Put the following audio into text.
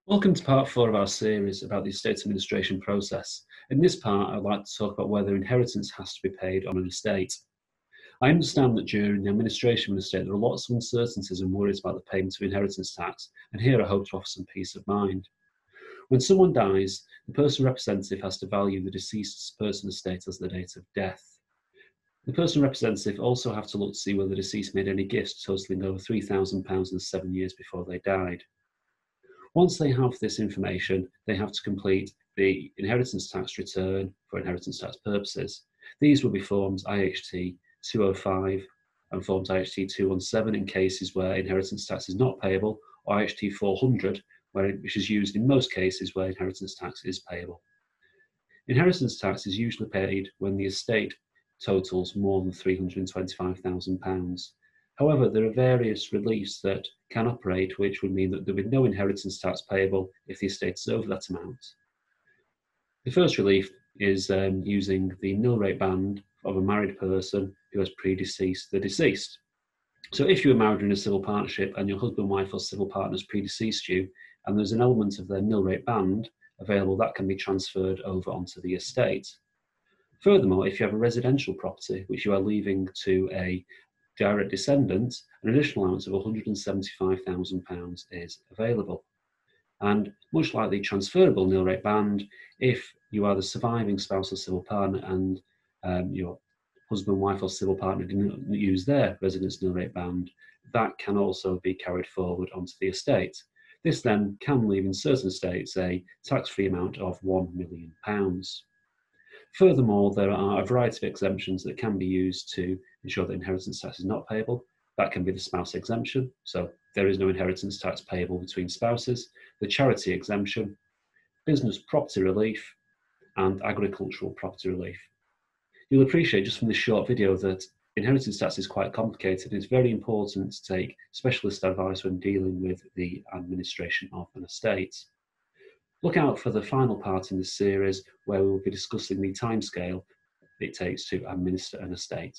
Welcome to part 4 of our series about the estate administration process. In this part, I'd like to talk about whether inheritance has to be paid on an estate. I understand that during the administration of an estate, there are lots of uncertainties and worries about the payment of inheritance tax, and here I hope to offer some peace of mind. When someone dies, the personal representative has to value the deceased person's estate as the date of death. The personal representative also have to look to see whether the deceased made any gifts totaling over £3,000 in the 7 years before they died. Once they have this information, they have to complete the inheritance tax return for inheritance tax purposes. These will be forms IHT 205 and forms IHT 217 in cases where inheritance tax is not payable, or IHT 400, which is used in most cases where inheritance tax is payable. Inheritance tax is usually paid when the estate totals more than £325,000. However, there are various reliefs that can operate, which would mean that there would be no inheritance tax payable if the estate is over that amount. The first relief is using the nil rate band of a married person who has predeceased the deceased. So if you were married in a civil partnership and your husband, wife or civil partners predeceased you, and there's an element of their nil rate band available, that can be transferred over onto the estate. Furthermore, if you have a residential property which you are leaving to a direct descendant, an additional allowance of £175,000 is available. And much like the transferable nil rate band, if you are the surviving spouse or civil partner and your husband, wife or civil partner didn't use their residence nil rate band, that can also be carried forward onto the estate. This then can leave in certain estates a tax-free amount of £1 million. Furthermore, there are a variety of exemptions that can be used to ensure that inheritance tax is not payable. That can be the spouse exemption, so there is no inheritance tax payable between spouses, the charity exemption, business property relief, and agricultural property relief. You'll appreciate just from this short video that inheritance tax is quite complicated. It's very important to take specialist advice when dealing with the administration of an estate. Look out for the final part in this series where we will be discussing the timescale it takes to administer an estate.